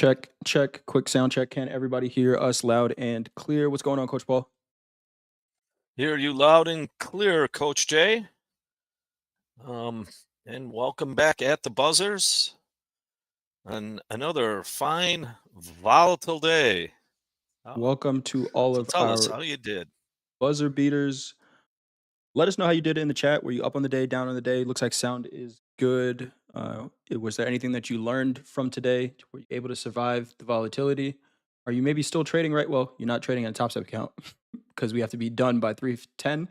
Check, check, quick sound check. Can everybody hear us loud and clear? What's going on, Coach Paul? Hear you loud and clear, Coach Jay. Um, and welcome back at the buzzers on another fine, volatile day. Uh, Welcome to all so of tell us our how you did. buzzer beaters. Let us know how you did in the chat. Were you up on the day, down on the day? Looks like sound is good. Was there anything that you learned from today? Were you able to survive the volatility? Are you maybe still trading right? Well, you're not trading on a Topstep account because we have to be done by 3:10.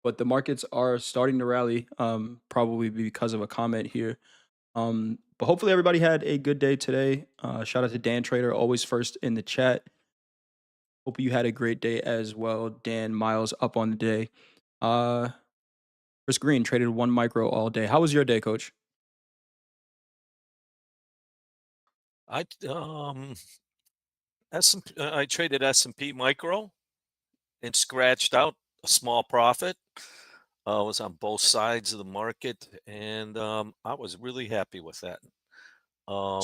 But the markets are starting to rally, probably because of a comment here. But hopefully everybody had a good day today. Shout out to Dan Trader, always first in the chat. Hope you had a great day as well. Dan Miles up on the day. Uh, Chris Green traded one micro all day. How was your day, Coach? I I traded S&P Micro and scratched out a small profit. Was on both sides of the market, and I was really happy with that. Um,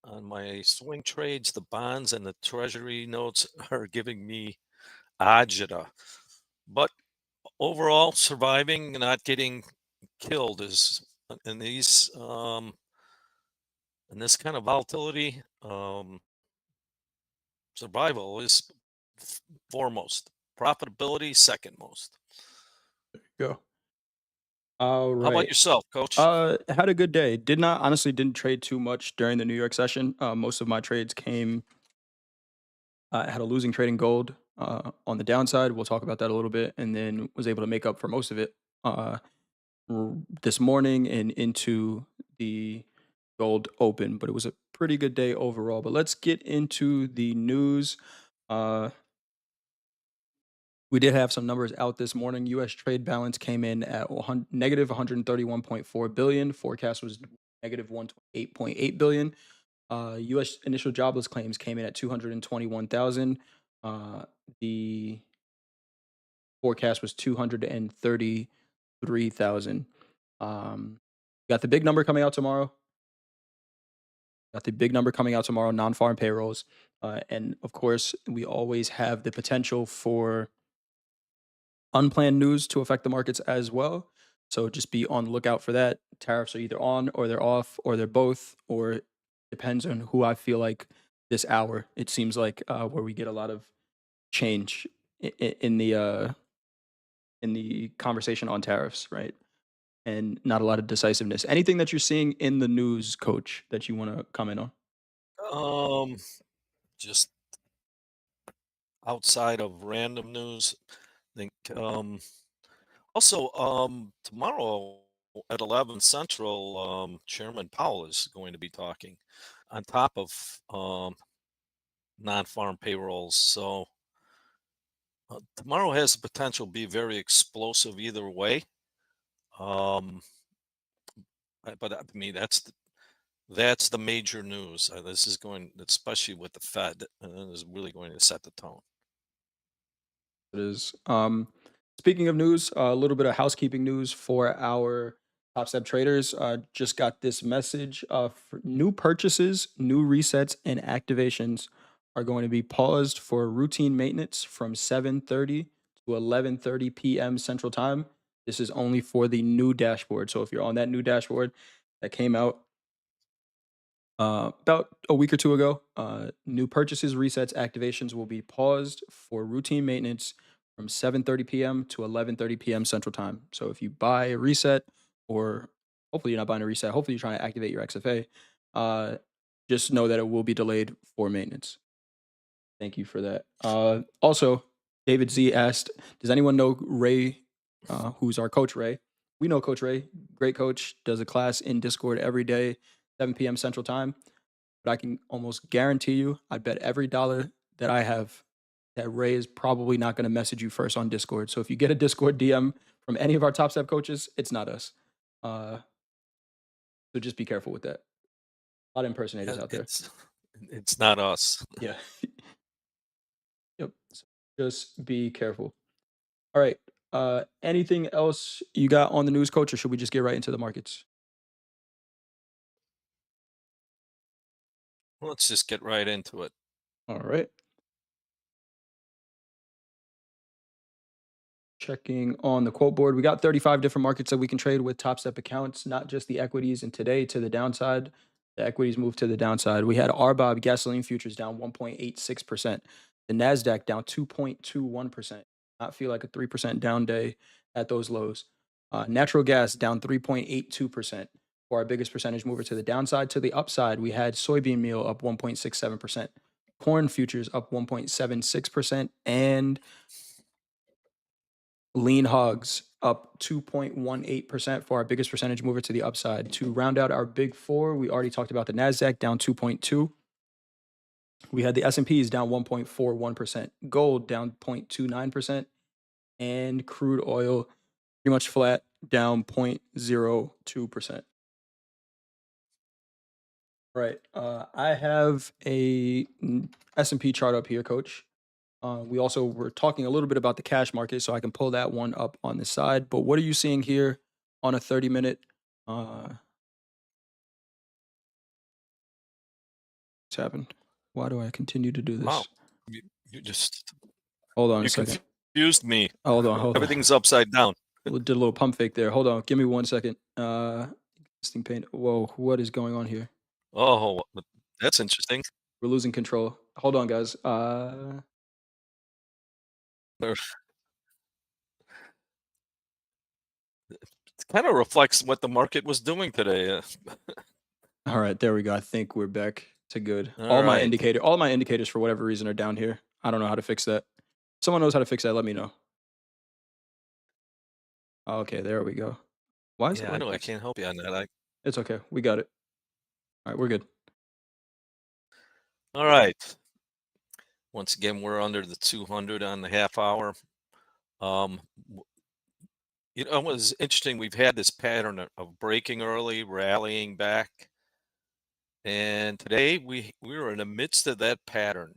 on my swing trades, the bonds and the treasury notes are giving me agita. But overall, surviving and not getting killed is in these in this kind of volatility. Survival is foremost. Profitability second most. Go. All How about right. yourself, Coach? Had a good day. Didn't trade too much during the New York session. Most of my trades came. Had a losing trade in gold on the downside. We'll talk about that a little bit, and then was able to make up for most of it this morning and into the gold open. But it was a pretty good day overall. But let's get into the news. Uh, we did have some numbers out this morning. U.S. trade balance came in at negative 131.4 billion. Forecast was negative 128.8 billion. U.S. initial jobless claims came in at 221,000. The forecast was 233,000. Got the big number coming out tomorrow. Non-farm payrolls. And of course, we always have the potential for unplanned news to affect the markets as well. So just be on the lookout for that. Tariffs are either on or they're off or they're both, or depends on who I feel like this hour. It seems like where we get a lot of change in the conversation on tariffs, right? And not a lot of decisiveness. Anything that you're seeing in the news, Coach, that you want to comment on? Um, just outside of random news, I think also tomorrow at 11 Central, Chairman Powell is going to be talking on top of non-farm payrolls. So tomorrow has the potential to be very explosive either way. Um, but I mean that's the major news. This is going, especially with the Fed, is really going to set the tone. It is. Speaking of news, a little bit of housekeeping news for our top step traders. Just got this message. For new purchases, new resets, and activations are going to be paused for routine maintenance from 7:30 to 11:30 p.m. Central Time. This is only for the new dashboard. So if you're on that new dashboard that came out about a week or two ago, new purchases, resets, activations will be paused for routine maintenance from 7:30 p.m. to 11:30 p.m. Central Time. So if you buy a reset, or hopefully you're not buying a reset, hopefully you're trying to activate your XFA, just know that it will be delayed for maintenance. Thank you for that. Also, David Z asked, "Does anyone know Ray, who's our coach? Ray, we know Coach Ray, great coach, does a class in Discord every day, 7 p.m. Central Time. But I can almost guarantee you, I bet every dollar that I have that Ray is probably not going to message you first on Discord. So if you get a Discord DM from any of our top step coaches, it's not us. Uh, so just be careful with that. A lot of impersonators Yeah, out there. it's not us. Yeah. Yep. So just be careful. All right. Anything else you got on the news, coach, or should we just get right into the markets? Let's just get right into it. All right. Checking on the quote board, we got 35 different markets that we can trade with top step accounts, not just the equities. And today, to the downside, the equities moved to the downside. We had RBOB gasoline futures down 1.86%, the NASDAQ down 2.21%. Not feel like a 3% down day at those lows. Natural gas down 3.82% for our biggest percentage mover to the downside. To the upside, we had soybean meal up 1.67%, corn futures up 1.76%, and lean hogs up 2.18% for our biggest percentage mover to the upside. To round out our big four, we already talked about the Nasdaq down 2.2. We had the S&Ps down 1.41%, gold down 0.29%, and crude oil pretty much flat down 0.02%. Right. I have a S&P chart up here, coach. We also were talking a little bit about the cash market, so I can pull that one up on the side. But what are you seeing here on a 30-minute? What's happened? Why do I continue to do Wow. this? You, you just Hold on a you second. confused me. Hold on. Everything's upside down. We did a little pump fake there. Hold on. Give me 1 second. Existing paint. Whoa, what is going on here? Oh, that's interesting. We're losing control. Hold on, guys. It kind of reflects what the market was doing today. All right, there we go. I think we're back to good. All right. All my indicators for whatever reason are down here. I don't know how to fix that. Someone knows how to fix that, let me know. Okay, there we go. Why is it Yeah, I like know I this? can't help you on that. It's okay. We got it. All right, we're good. All right. Once again, we're under the 200 on the half hour. Um, it was interesting. We've had this pattern of breaking early, rallying back, and today we were in the midst of that pattern.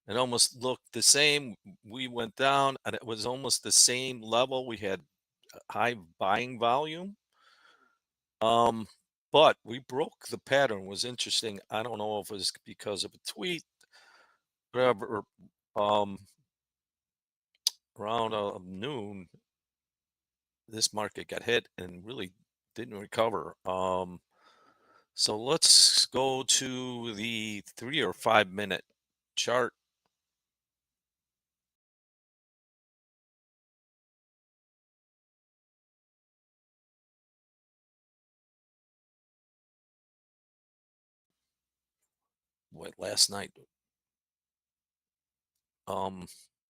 It almost looked the same. We went down, and it was almost the same level. We had high buying volume, um, but we broke the pattern. It was interesting. I don't know if it was because of a tweet, whatever. Um, around noon, this market got hit and really didn't recover. So let's go to the 3 or 5 minute chart. What last night? Um,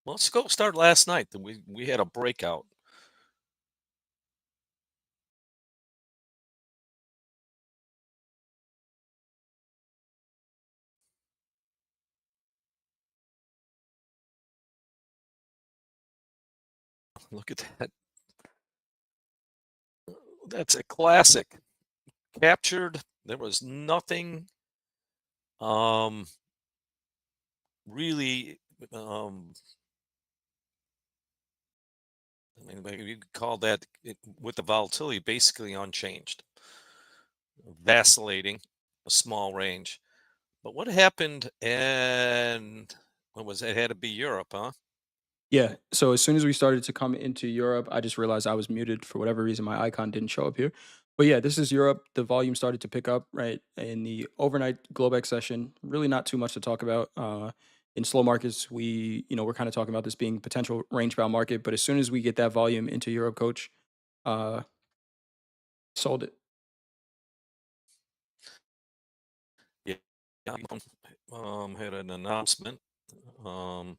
let's go start last night. We had a breakout. Look at that. That's a classic. Captured. There was nothing um really I mean, maybe you could call that with the volatility basically unchanged, vacillating, a small range. But what happened? And what was it? It had to be Europe, huh? Yeah. So as soon as we started to come into Europe, I just realized I was muted for whatever reason. My icon didn't show up here. But yeah, this is Europe. The volume started to pick up right in the overnight Globex session. Really, not too much to talk about. In slow markets, we're kind of talking about this being potential range bound market. But as soon as we get that volume into Europe, coach, uh, sold it. Yeah. Had an announcement. Um,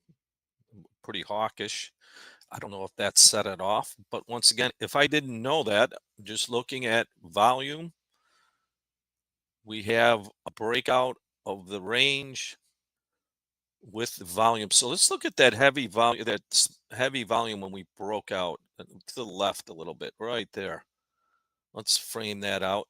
Pretty hawkish. I don't know if that set it off, but once again, if I didn't know that, just looking at volume, we have a breakout of the range with the volume. So let's look at that heavy volume, heavy volume when we broke out to the left a little bit, right there. Let's frame that out.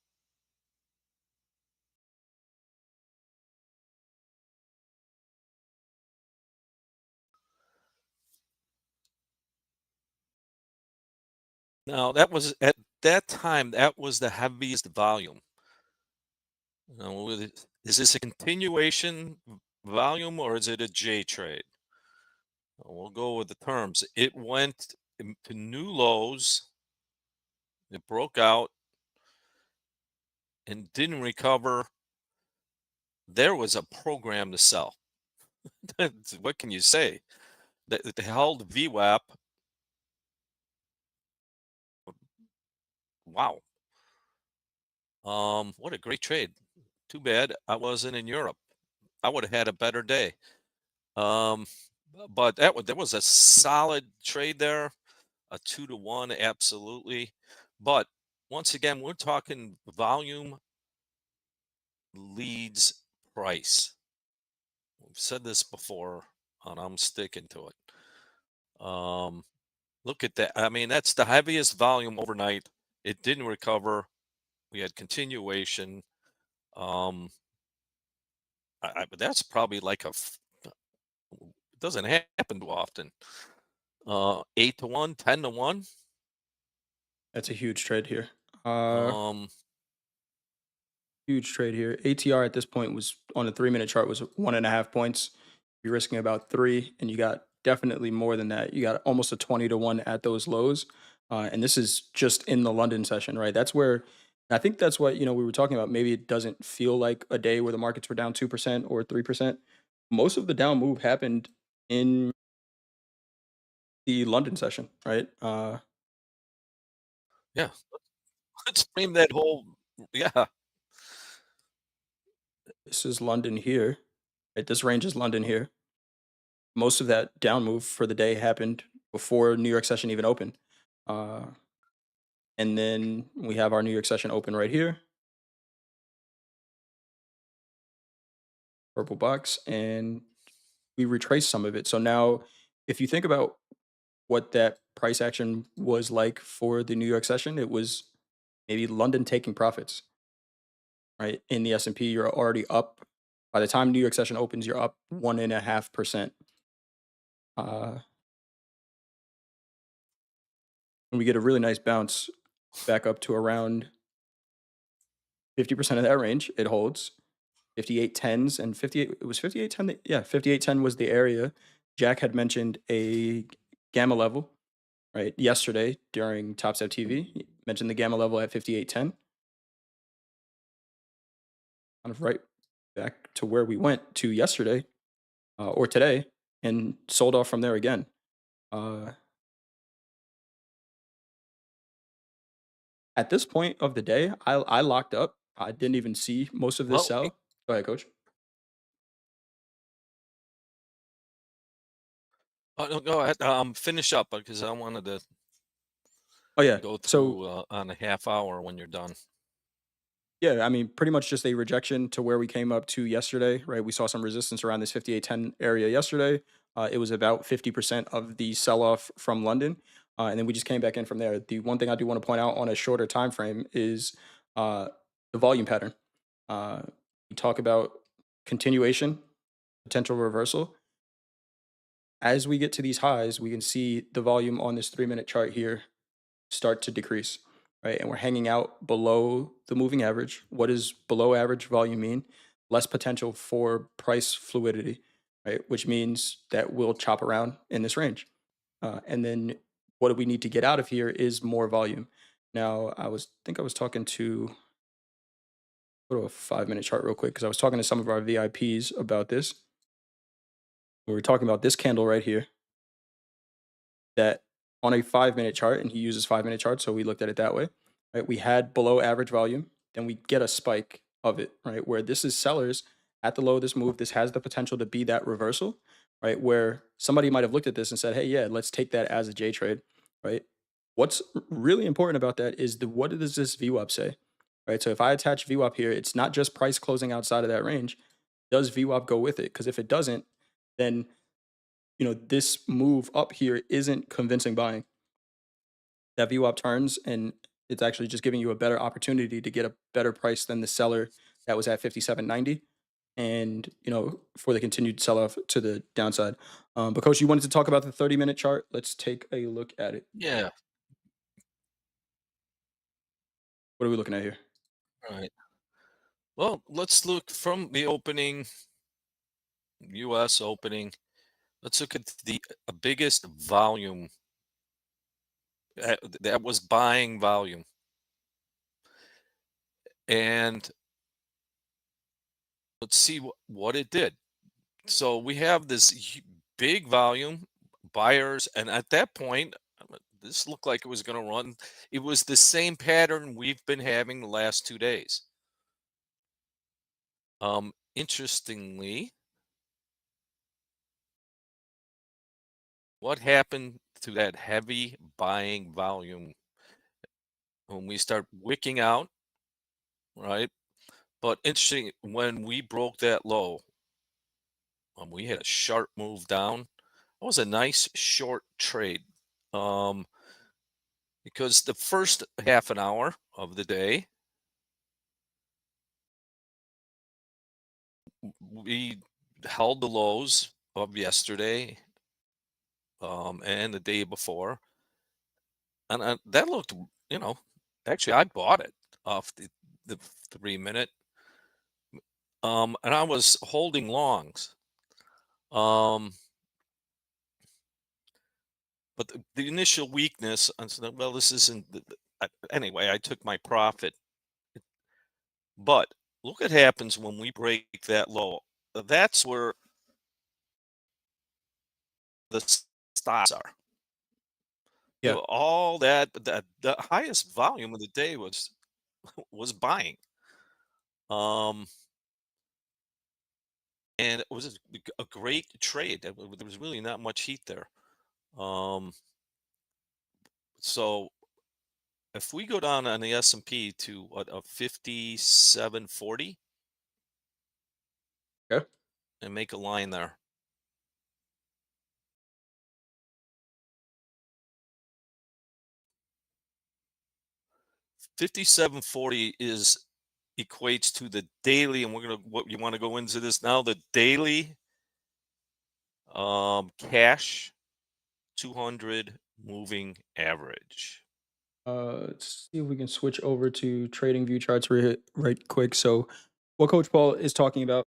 Now that was at that time, that was the heaviest volume. With it, Is this a continuation volume or is it a J trade? We'll go with the terms. It went to new lows. It broke out and didn't recover. There was a program to sell. What can you say? They held VWAP. Wow. What a great trade. Too bad I wasn't in Europe. I would have had a better day. Um, but there was a solid trade there, a 2 to 1, absolutely. But once again, we're talking volume leads price. We've said this before, and I'm sticking to it. Look at that. I mean, that's the heaviest volume overnight. It didn't recover. We had continuation. Um, but that's probably like it doesn't happen too often. 8 to 1, 10 to 1. That's a huge trade here. Uh, Um, Huge trade here. ATR at this point was on the 3 minute chart was 1.5 points. You're risking about three, and you got definitely more than that. You got almost a 20 to 1 at those lows. And this is just in the London session, right? That's where I think that's what, we were talking about. Maybe it doesn't feel like a day where the markets were down 2% or 3%. Most of the down move happened in the London session, right? yeah, let's frame that whole. Yeah, This is London here, right? This range is London here. Most of that down move for the day happened before New York session even opened. Uh, and then we have our New York session open right here, purple box, and we retrace some of it. So now, if you think about what that price action was like for the New York session, it was maybe London taking profits, right? In the S&P, you're already up. By the time New York session opens, you're up 1.5%. Uh, and we get a really nice bounce back up to around 50% of that range. It holds 58.10s and 58. It was 58.10. Yeah, 58.10 was the area. Jack had mentioned a gamma level, right? Yesterday during Topstep TV, he mentioned the gamma level at 58.10. Kind of right back to where we went to yesterday or today and sold off from there again. Uh, at this point of the day, I locked up. I didn't even see most of this well, sell. Go ahead, coach. no, go ahead. Finish up because I wanted to Oh yeah. go So through on a half hour when you're done. yeah, I mean, pretty much just a rejection to where we came up to yesterday, right? We saw some resistance around this 58.10 area yesterday. It was about 50% of the sell off from London. And then we just came back in from there. The one thing I do want to point out on a shorter time frame is uh, the volume pattern. Uh, we talk about continuation, potential reversal. As we get to these highs, we can see the volume on this 3 minute chart here start to decrease, right? And we're hanging out below the moving average. What does below average volume mean? Less potential for price fluidity, right? Which means that we'll chop around in this range. And then what do we need to get out of here is more volume. Now, think I was talking to go to a 5 minute chart real quick because I was talking to some of our VIPs about this. We were talking about this candle right here that on a 5 minute chart, and he uses 5 minute charts, so we looked at it that way, right? We had below average volume, then we get a spike of it, right? Where this is sellers at the low of this move, this has the potential to be that reversal, right? Where somebody might have looked at this and said, hey, yeah, let's take that as a J trade, right? What's really important about that is what does this VWAP say, right? So if I attach VWAP here, it's not just price closing outside of that range. Does VWAP go with it? Because if it doesn't, then this move up here isn't convincing buying. That VWAP turns and it's actually just giving you a better opportunity to get a better price than the seller that was at 57.90 and for the continued sell off to the downside. But coach, you wanted to talk about the 30 minute chart. Let's take a look at it. Yeah. What are we looking at here? All right. Well, let's look from the opening, U.S. opening. Let's look at the biggest volume that was buying volume, and let's see what it did. So we have this big volume buyers, and at that point, this looked like it was going to run. It was the same pattern we've been having the last 2 days. Interestingly, what happened to that heavy buying volume when we start wicking out, right? But interesting, when we broke that low, we had a sharp move down. It was a nice short trade. Um, because the first half an hour of the day, we held the lows of yesterday and the day before, and that looked, you know, actually I bought it off the 3 minute, and I was holding longs. Um, but the initial weakness, I said, well, this isn't. Anyway, I took my profit, but look what happens when we break that low. That's where the stops are. Yeah. All that the highest volume of the day was buying. Um, and it was a great trade. There was really not much heat there. Um, so if we go down on the S&P to what, a 5740 Okay. and make a line there. 5740 is equates to the daily, and we're gonna what you want to go into this now, the daily cash 200 moving average. Let's see if we can switch over to trading view charts right quick. So, what Coach Paul is talking about,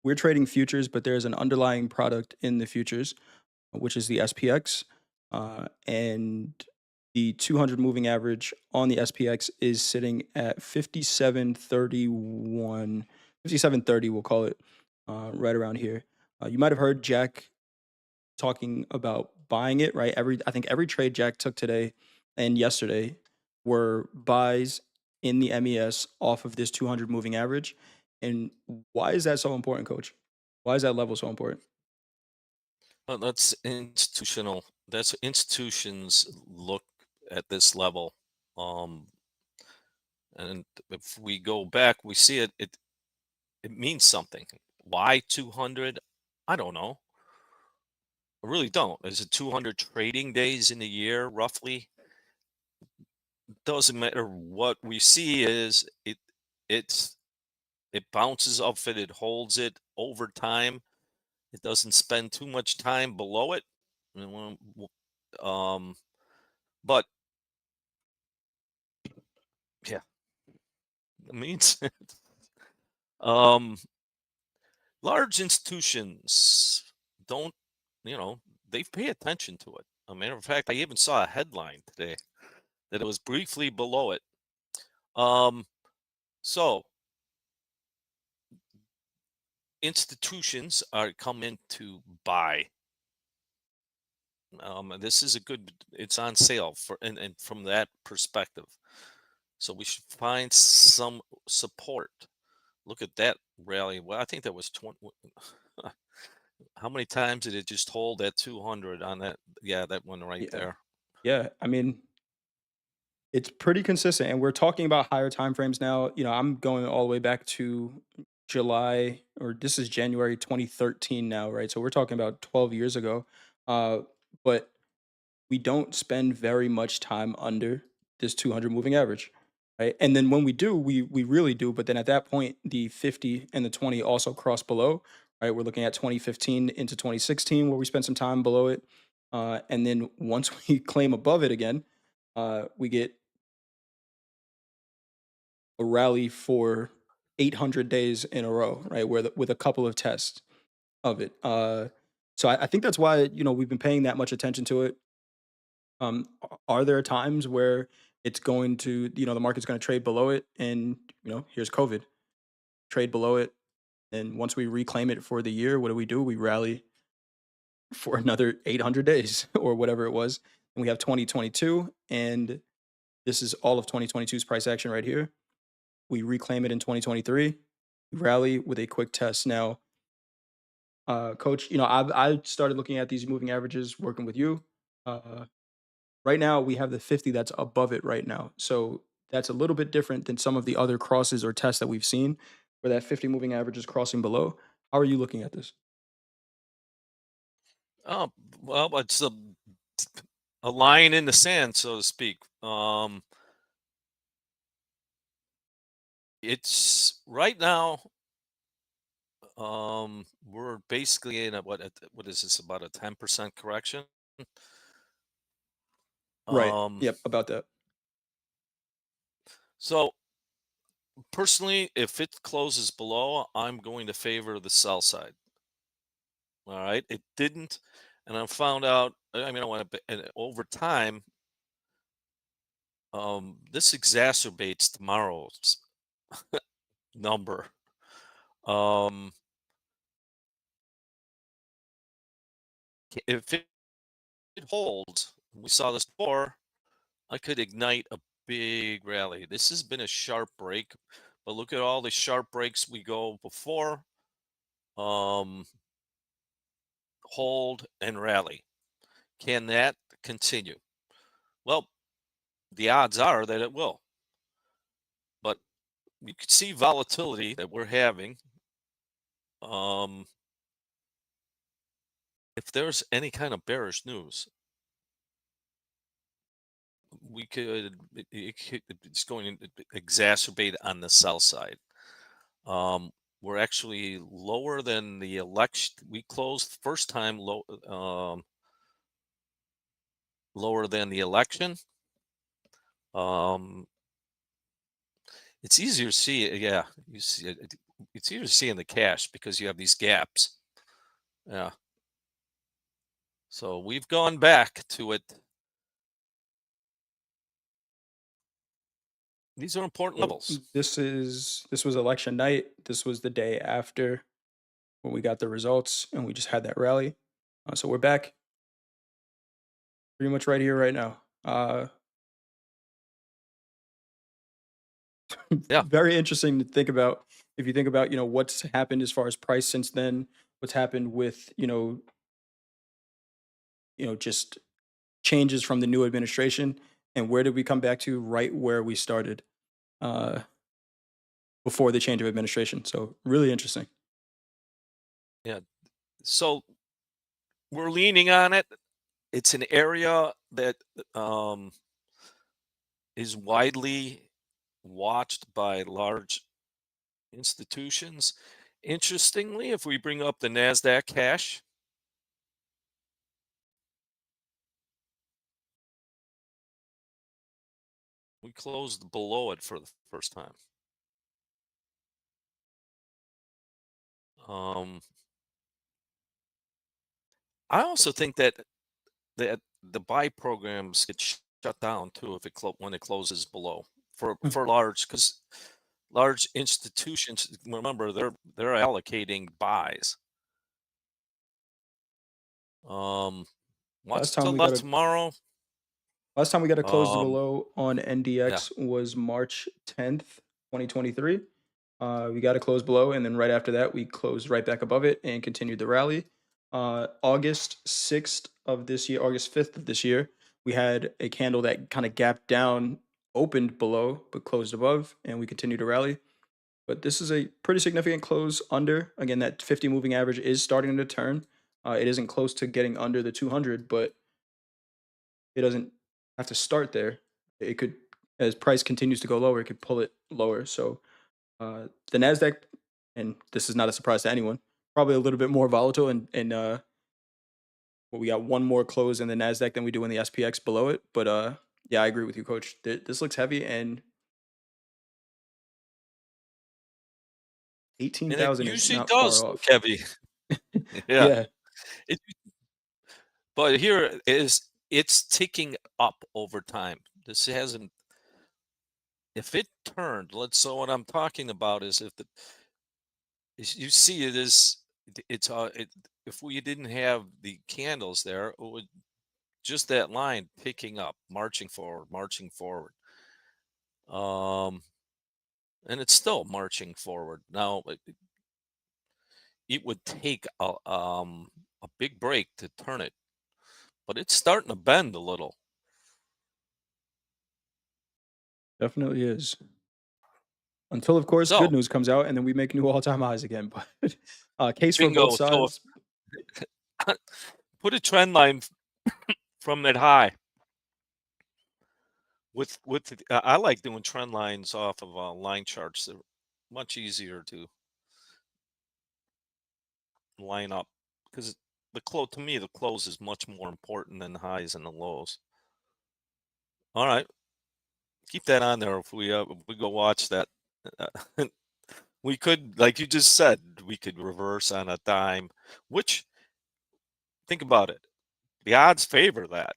we're trading futures, but there's an underlying product in the futures, which is the SPX. And the 200 moving average on the SPX is sitting at 5731, 5730, we'll call it, right around here. You might have heard Jack talking about buying it, right? I think every trade Jack took today and yesterday were buys in the MES off of this 200 moving average. And why is that so important, coach? Why is that level so important? That's institutional. That's institutions look at this level. Um, and if we go back, we see it means something. Why 200? I don't know. I really don't. Is it 200 trading days in a year, roughly? Doesn't matter. What we see is it's it bounces off it, it holds it over time. It doesn't spend too much time below it. And Um, but yeah, it means um, large institutions don't, you know, they pay attention to it. A matter of fact, I even saw a headline today that it was briefly below it. Um, so institutions are coming to buy. And this is a good. It's on sale for, and from that perspective, so we should find some support. Look at that rally. Well, I think that was 20. How many times did it just hold that 200 on that? Yeah, that one right Yeah. there. Yeah. I mean, it's pretty consistent. And we're talking about higher time frames now. I'm going all the way back to July, or this is January 2013 now, right? So we're talking about 12 years ago. But we don't spend very much time under this 200 moving average, right? And then when we do, we really do. But then at that point, the 50 and the 20 also cross below, right? We're looking at 2015 into 2016 where we spent some time below it, and then once we claim above it again, we get a rally for. 800 days in a row, right? Where with a couple of tests of it. So I think that's why we've been paying that much attention to it. Are there times where it's going to the market's going to trade below it, and here's COVID, trade below it, and once we reclaim it for the year, what do? We rally for another 800 days or whatever it was, and we have 2022, and this is all of 2022's price action right here. We reclaim it in 2023, rally with a quick test. Now, coach, I started looking at these moving averages working with you. Uh, right now, we have the 50 that's above it right now. So that's a little bit different than some of the other crosses or tests that we've seen where that 50 moving average is crossing below. How are you looking at this? Oh, well, it's a line in the sand, so to speak. It's right now. We're basically in what is this, about a 10% correction? Right. Um, Yep. About that. so personally, if it closes below, I'm going to favor the sell side. All right, it didn't, and I found out. I mean, I want to, and over time, this exacerbates tomorrow's number. Um, if it holds, we saw this before, I could ignite a big rally. This has been a sharp break, but look at all the sharp breaks we go before. Um, hold and rally. Can that continue? Well, the odds are that it will, but you can see volatility that we're having. Um, if there's any kind of bearish news, we could it's going to exacerbate on the sell side. We're actually lower than the election. We closed first time lower than the election. Um, it's easier to see. Yeah, you see it. It's easier to see in the cash because you have these gaps. Yeah. So we've gone back to it. These are important So levels. this was election night. This was the day after when we got the results, and we just had that rally. So we're back pretty much right here, right now. Yeah. Very interesting to think about. If you think about, what's happened as far as price since then, what's happened with, just changes from the new administration, and where did we come back to? Right where we started uh, before the change of administration. So really interesting. Yeah. So we're leaning on it. It's an area that um, is widely watched by large institutions. Interestingly, if we bring up the NASDAQ cash, we closed below it for the first time. Um, I also think that the buy programs get shut down too if when it closes below for large, because large institutions, remember, they're allocating buys. Um, Last what's time we got left a tomorrow? Last time we got a close Um, below on yeah, NDX was March 10th, 2023. We got a close below, and then right after that, we closed right back above it and continued the rally. August 5th of this year, we had a candle that kind of gapped down, opened below, but closed above, and we continued to rally. But this is a pretty significant close under. Again, that 50 moving average is starting to turn. It isn't close to getting under the 200, but it doesn't have to start there. It could, as price continues to go lower, it could pull it lower. So the Nasdaq, and this is not a surprise to anyone, probably a little bit more volatile. And well, we got one more close in the Nasdaq than we do in the SPX below it. But yeah, I agree with you, Coach. This looks heavy, and And it 18,000 is usually not far does look off. heavy. Yeah. Yeah, It but here is it's ticking up over time. This hasn't if it turned, let's so what I'm talking about is if the is you see it is it's it if we didn't have the candles there, it would just that line picking up, marching forward, marching forward. Um and it's still marching forward. Now it would take a big break to turn it, but it's starting to bend a little. definitely is. Until, of course, good So, news comes out and then we make new all-time highs again. But case for both bingo. So sides. if put a trend line from that high I like doing trend lines off of line charts. They're much easier to line up because the close to me the close is much more important than the highs and the lows. All right, keep that on there if we go watch that. Uh, we could, like you just said, we could reverse on a dime. Which think about it, the odds favor that.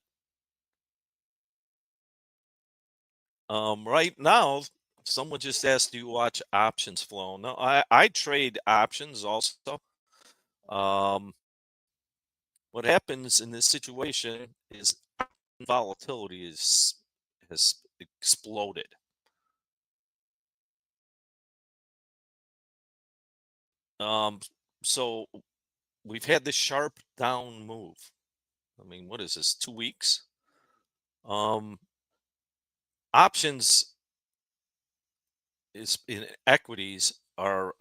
Right now, someone just asked, "Do you watch options flow?" No, I trade options also. Um, what happens in this situation is volatility is has exploded. Um, so we've had this sharp down move. I mean, what is this? 2 weeks. Um, options is in equities are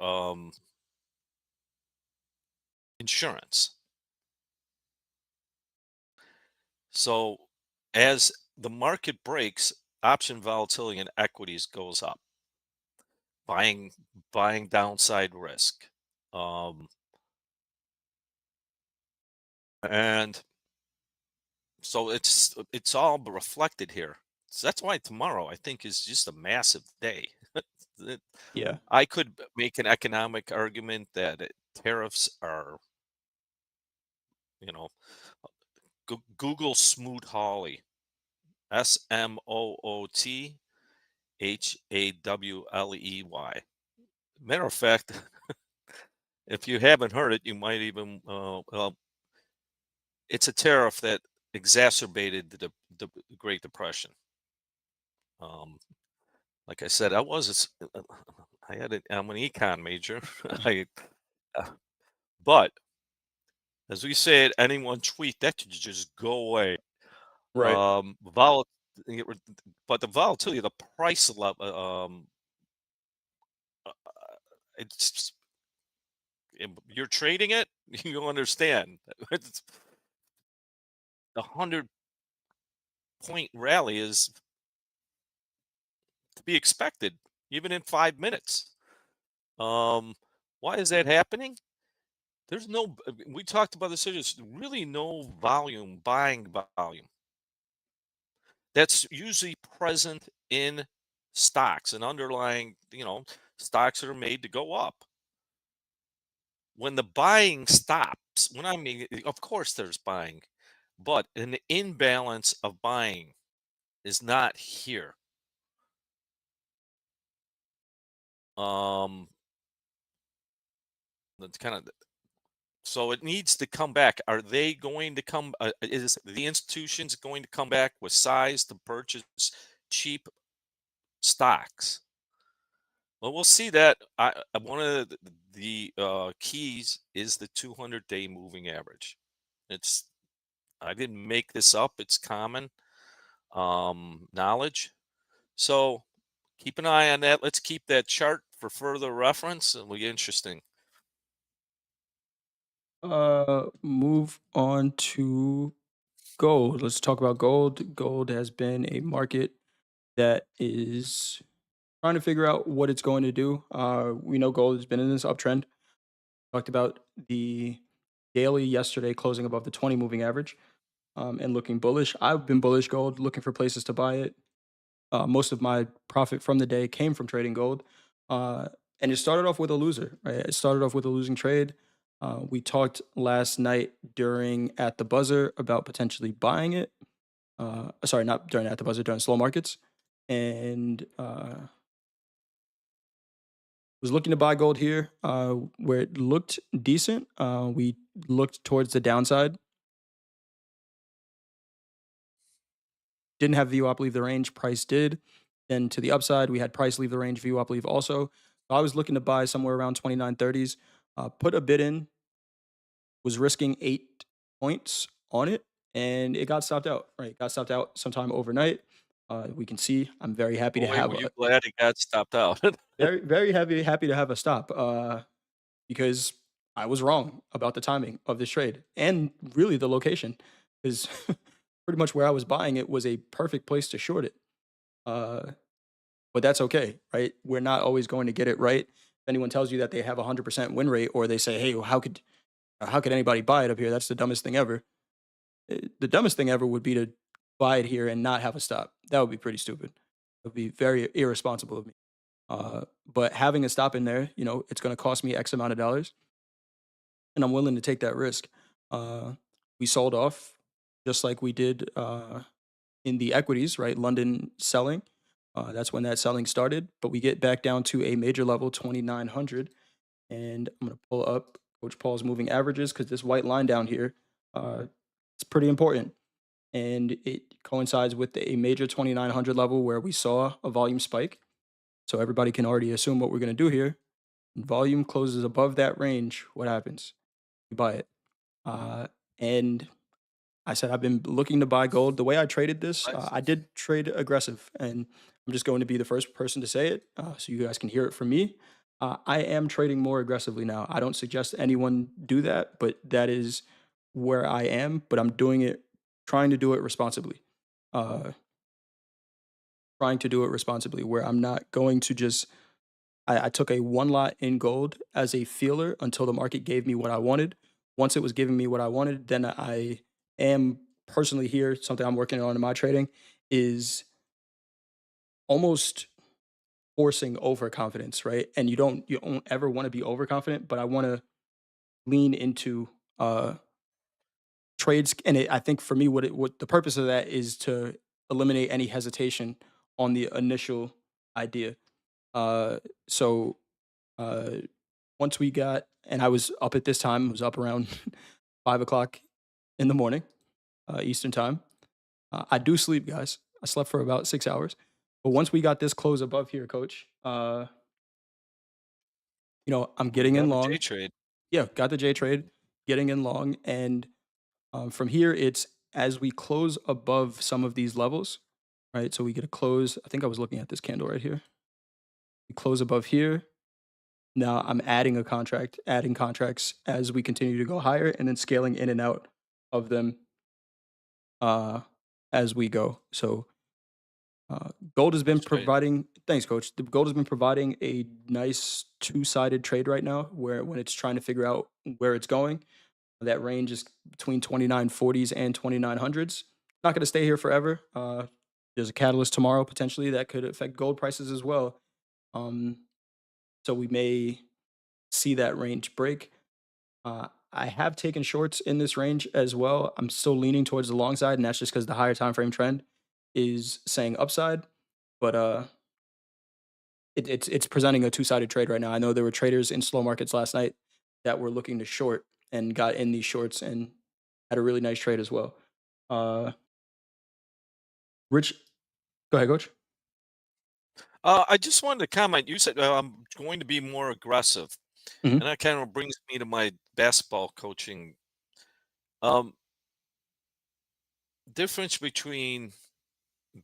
insurance. So as the market breaks, option volatility in equities goes up, buying buying downside risk. Um, and so it's all reflected here. So that's why tomorrow I think is just a massive day. It- Yeah. I could make an economic argument that tariffs are, you know, Google Smoot Hawley, SMOOTHAWLEY. Matter of fact, if you haven't heard it, you might even, well, it's a tariff that exacerbated the Great Depression. Um, like I said, I I'm an econ major. I, uh, but as we say at any one tweet, that could just go away. Right. Vol, but the volatility, the price level, uh, it's you're trading it, you understand. It's a 100-point rally is to be expected, even in 5 minutes. Um, why is that happening? There's no. We talked about this. There's really no volume, buying volume. That's usually present in stocks and underlying, stocks that are made to go up. When the buying stops, when I mean, of course there's buying, but an imbalance of buying is not here. Um, that's kind of so it needs to come back. Are they going to come? Is the institutions going to come back with size to purchase cheap stocks? Well, we'll see that. One of the keys is the 200-day moving average. It's I didn't make this up. It's common knowledge. So keep an eye on that. Let's keep that chart for further reference. It'll be interesting. Move on to gold. Let's talk about gold. Gold has been a market that is trying to figure out what it's going to do. We know gold has been in this uptrend. Talked about the daily yesterday closing above the 20 moving average, and looking bullish. I've been bullish gold, looking for places to buy it. Most of my profit from the day came from trading gold. Uh, and it started off with a loser, right? It started off with a losing trade. We talked last night during at the buzzer about potentially buying it. Sorry, not during at the buzzer, during slow markets, and was looking to buy gold here where it looked decent. We looked towards the downside. Didn't have VWAP leave the range. Price did. Then to the upside, we had price leave the range. VWAP leave also. So I was looking to buy somewhere around 2930s. Put a bid in. Was risking 8 points on it, and it got stopped out. Right, got stopped out sometime overnight. We can see. I'm very happy to Boy, have were you a glad it got stopped out. very happy to have a stop. Because I was wrong about the timing of this trade and really the location, because pretty much where I was buying it was a perfect place to short it. Uh, but that's okay, right? We're not always going to get it right. If anyone tells you that they have a 100% win rate, or they say, "Hey, well, how could anybody buy it up here? That's the dumbest thing ever." The dumbest thing ever would be to buy it here and not have a stop. That would be pretty stupid. It would be very irresponsible of me. But having a stop in there, it's going to cost me X amount of dollars, and I'm willing to take that risk. Uh, we sold off just like we did in the equities, right? London selling. That's when that selling started. But we get back down to a major level, 2,900. And I'm going to pull up Coach Paul's moving averages, because this white line down here, it's pretty important. And it coincides with a major 2,900 level where we saw a volume spike. So everybody can already assume what we're going to do here. When volume closes above that range, what happens? We buy it. And I said I've been looking to buy gold. The way I traded this, Nice. I did trade aggressive, and I'm just going to be the first person to say it, so you guys can hear it from me. I am trading more aggressively now. I don't suggest anyone do that, but that is where I am. But I'm doing it, trying to do it responsibly. Uh, Trying to do it responsibly, where I'm not going to just. I took a one lot in gold as a feeler until the market gave me what I wanted. Once it was giving me what I wanted, then I am personally here. Something I'm working on in my trading is almost forcing overconfidence, right? And you don't ever want to be overconfident, but I want to lean into trades. And I think for me, what the purpose of that is to eliminate any hesitation on the initial idea. Uh, so uh, once we got, and I was up at this time, I was up around 5 o'clock in the morning, Eastern time. I do sleep, guys. I slept for about 6 hours. But once we got this close above here, coach, I'm We getting in got the J long. trade. Yeah, got the J trade, getting in long. And from here, it's as we close above some of these levels, right? So we get a close. I think I was looking at this candle right here. We close above here. Now I'm adding contracts as we continue to go higher, and then scaling in and out of them uh, as we go. So gold has been Nice trade. providing. Thanks, coach. The gold has been providing a nice two-sided trade right now, where when it's trying to figure out where it's going, that range is between 2940s and 2900s. Not going to stay here forever. There's a catalyst tomorrow potentially that could affect gold prices as well. Um, so we may see that range break. I have taken shorts in this range as well. I'm still leaning towards the long side, and that's just because the higher time frame trend is saying upside. But it's presenting a two-sided trade right now. I know there were traders in slow markets last night that were looking to short and got in these shorts and had a really nice trade as well. Uh, Rich, go ahead, coach. I just wanted to comment. You said I'm going to be more aggressive, Hmm. and that kind of brings me to my basketball coaching. Um, Difference between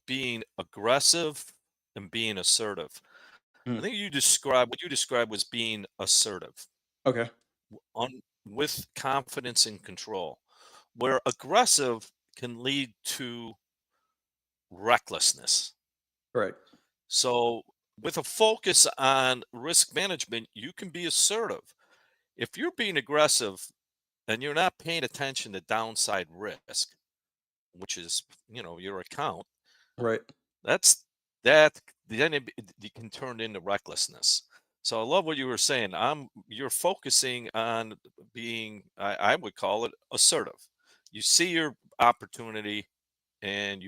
being aggressive and being assertive. I Mm. think what you described was being assertive Okay, on with confidence and control, where aggressive can lead to recklessness. correct. So, with a focus on risk management, you can be assertive. If you're being aggressive and you're not paying attention to downside risk, which is, your account, Right. that's that then it can turn into recklessness. So I love what you were saying. You're focusing on being, I would call it assertive. You see your opportunity and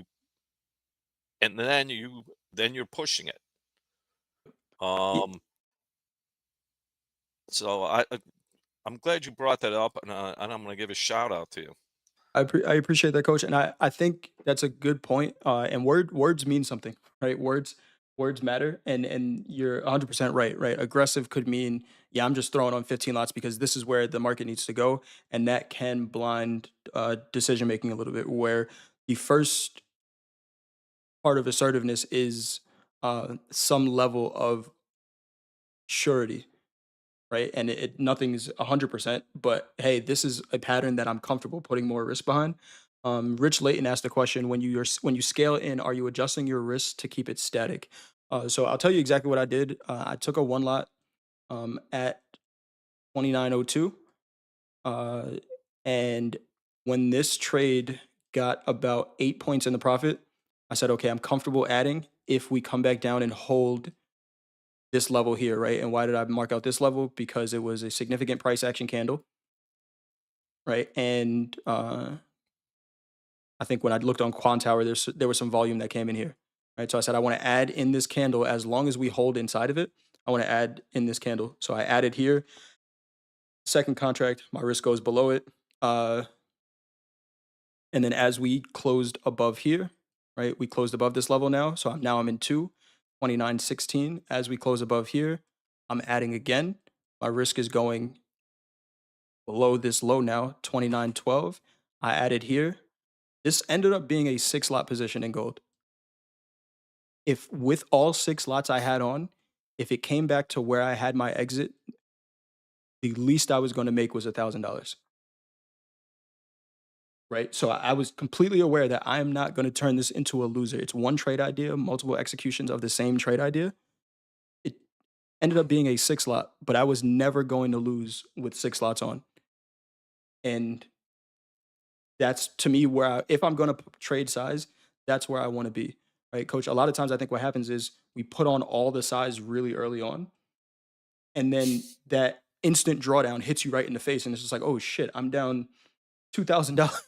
then you're pushing it. Ye- Um, so I'm glad you brought that up, and I'm going to give a shout out to you. I appreciate that, coach, and I think that's a good point. And words mean something, right? Words matter, and you're 100% right. Right, aggressive could mean, yeah, I'm just throwing on 15 lots because this is where the market needs to go, and that can blind decision making a little bit. Where the first part of assertiveness is some level of surety, right? And nothing is 100%, but hey, this is a pattern that I'm comfortable putting more risk behind. Rich Layton asked the question: when you scale in, are you adjusting your risk to keep it static? So I'll tell you exactly what I did. I took a one lot at 29.02, uh, and when this trade got about 8 points in the profit, I said, okay, I'm comfortable adding if we come back down and hold this level here, right? And why did I mark out this level? Because it was a significant price action candle, right? And I think when I looked on Quantower, there was some volume that came in here, right? So I said I want to add in this candle as long as we hold inside of it. I want to add in this candle. So I added here. Second contract, my risk goes below it, and then as we closed above here, right? We closed above this level now. So now I'm in 29.16. As we close above here, I'm adding again. My risk is going below this low now, 29.12. I added here. This ended up being a 6 lot position in gold. If with all 6 lots I had on, if it came back to where I had my exit, the least I was going to make was $1,000. Right. So I was completely aware that I am not going to turn this into a loser. It's one trade idea, multiple executions of the same trade idea. It ended up being a 6 lot, but I was never going to lose with 6 lots on. And that's to me where if I'm going to trade size, that's where I want to be. Right, coach. A lot of times I think what happens is we put on all the size really early on, and then that instant drawdown hits you right in the face, and it's just like, oh shit, I'm down $2,000.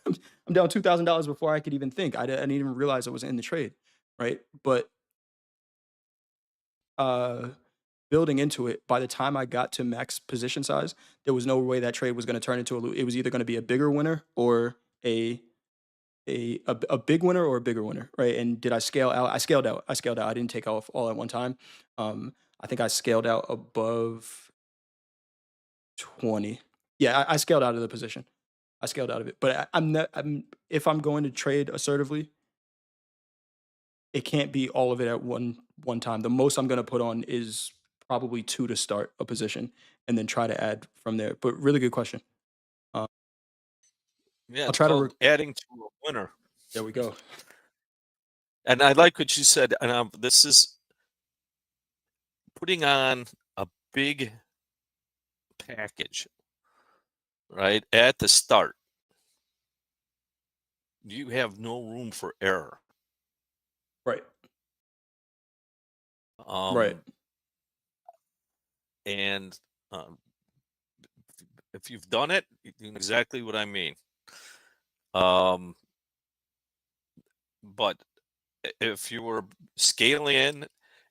I'm down $2,000 before I could even think. I didn't even realize I was in the trade, right? But uh, building into it, by the time I got to max position size, there was no way that trade was going to turn into a. It was either going to be a bigger winner or a a big winner or a bigger winner, right? And did I scale out? I scaled out. I scaled out. I didn't take off all at one time. I think I scaled out above 20. Yeah, I scaled out of the position. I scaled out of it. But I'm not. I'm if I'm going to trade assertively, it can't be all of it at one time. The most I'm going to put on is probably two to start a position, and then try to add from there. But really good question. Uh, Yeah, I'll it's try to. called adding to a winner. There we go. And I like what you said. And this is putting on a big package, right? At the start, you have no room for error. Right. Right. Um, and um, if you've done it, you know exactly what I mean. Um, but if you were scaling in,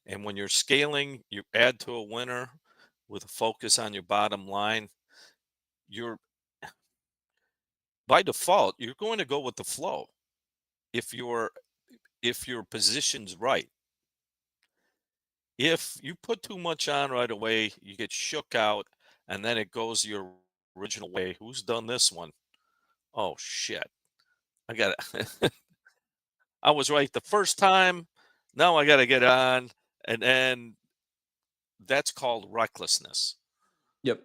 and when you're scaling, you add to a winner with a focus on your bottom line, you're by default, you're going to go with the flow if your position's right. If you put too much on right away, you get shook out, and then it goes your original way. Who's done this one? Oh shit! I got it. I was right the first time. Now I got to get on, and then that's called recklessness. Yep.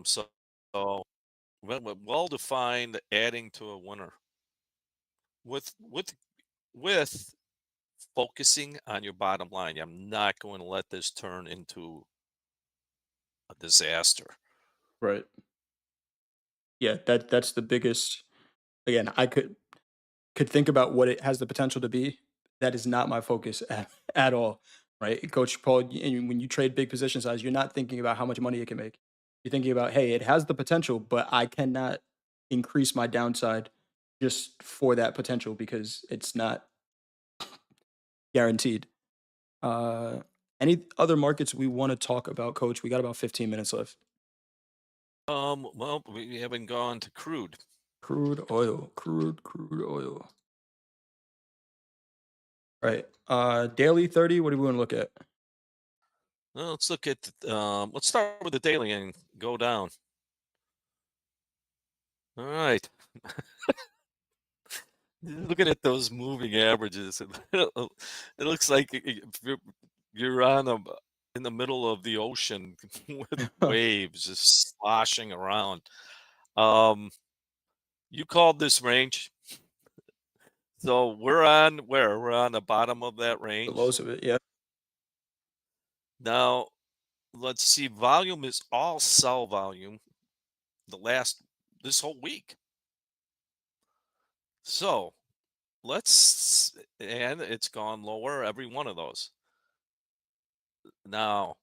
So well defined, adding to a winner with with focusing on your bottom line. I'm not going to let this turn into a disaster. Right. Yeah. That's the biggest. Again, I could think about what it has the potential to be. That is not my focus at all. right? Coach Paul, and when you trade big position size, you're not thinking about how much money it can make. You're thinking about, hey, it has the potential, but I cannot increase my downside just for that potential because it's not guaranteed. Uh, any other markets we want to talk about, Coach? We got about 15 minutes left. Well, we haven't gone to crude. Crude oil. Right. Daily 30. What do we want to look at? Well, let's look at let's start with the daily and go down. All right. Looking at those moving averages, it looks like you're on in the middle of the ocean with waves just sloshing around. Um, you called this range, so we're on where? We're on the bottom of that The range. lows of it. Yeah. Now, let's see. Volume is all sell volume. The last this whole week. So let's and it's gone lower every one of those. Now,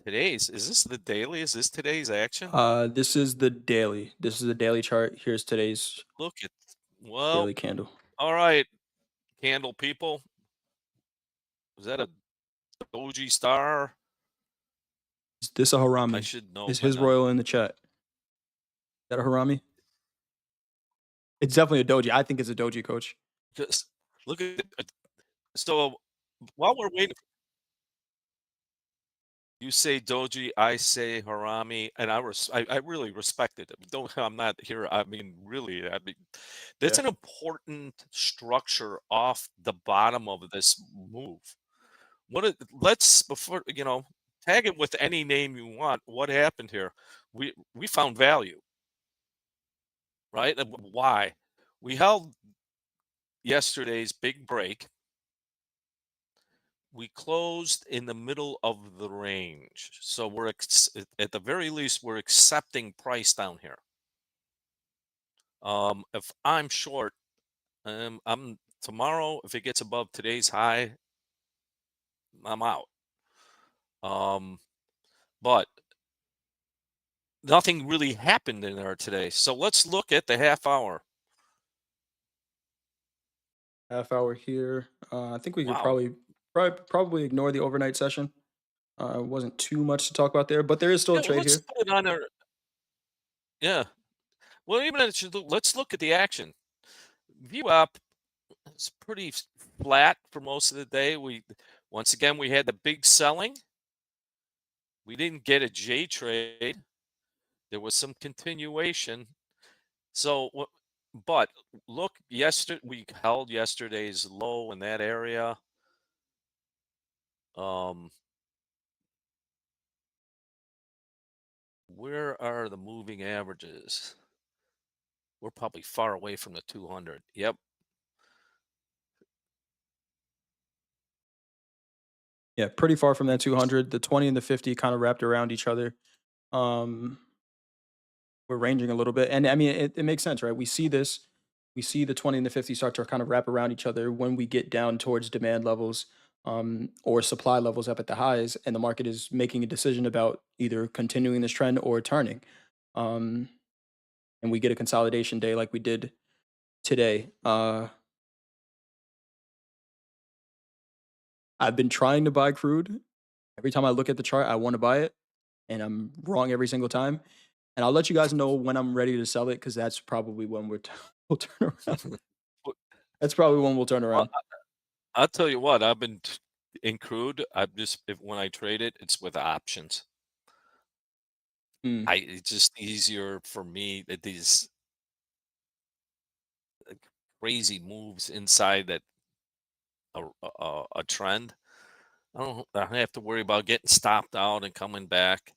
today's is this the daily? Is this today's action? This is the daily. This is the daily chart. Here's today's Look at well, daily candle. all right, candle people. Is that a doji star? Is this a I harami? should know Is by his now. royal in the chat? Is that a harami? It's definitely a doji. I think it's a doji, Coach. Just look at it. So while we're waiting, you say doji, I say harami, and I really respect it. Don't I'm not here. I mean, really, I mean, that's Yeah. an important structure off the bottom of this move. Let's before tag it with any name you want. What happened here? We found value, right? And why? We held yesterday's big break. We closed in the middle of the range, so at the very least we're accepting price down here. If I'm short, I'm tomorrow. If it gets above today's high, I'm out. Um, but nothing really happened in there today. So let's look at the half hour. Half hour here. I think we could Wow. probably ignore the overnight session. Wasn't too much to talk about there, but there is still Yeah, a well, trade let's here. put it on our yeah. Well, even if let's look at the action. VWAP is pretty flat for most of the day. We once again we had the big selling. We didn't get a J trade. There was some continuation. So, but look, yesterday we held yesterday's low in that area. Um, where are the moving averages? We're probably far away from the 200. Yep. Yeah, pretty far from that 200. The 20 and the 50 kind of wrapped around each other. Um, we're ranging a little bit, and I mean it makes sense, right? We see this. We see the 20 and the 50 start to kind of wrap around each other when we get down towards demand levels or supply levels up at the highs, and the market is making a decision about either continuing this trend or turning. Um, and we get a consolidation day like we did today. I've been trying to buy crude. Every time I look at the chart, I want to buy it, and I'm wrong every single time. And I'll let you guys know when I'm ready to sell it because that's probably when we'll turn around. But- That's probably when we'll turn Well, around. I'll tell you what, I've been in crude. I'm just when I trade it, it's with options. Mm, It's just easier for me that these uh, crazy moves inside that a trend. I don't have to worry about getting stopped out and coming back.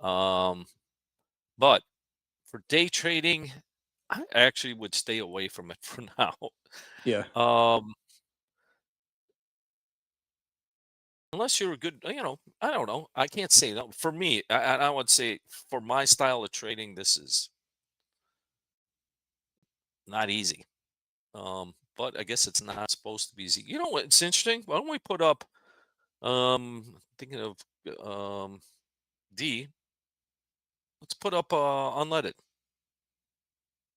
Um, but for day trading, I actually would stay away from it for now. yeah, Um, unless you're a good, I don't know. I can't say no. For me, I would say for my style of trading, this is not easy. But I guess it's not supposed to be easy. You know what? It's interesting. Why don't we put up? Thinking of D. Let's put up unleaded.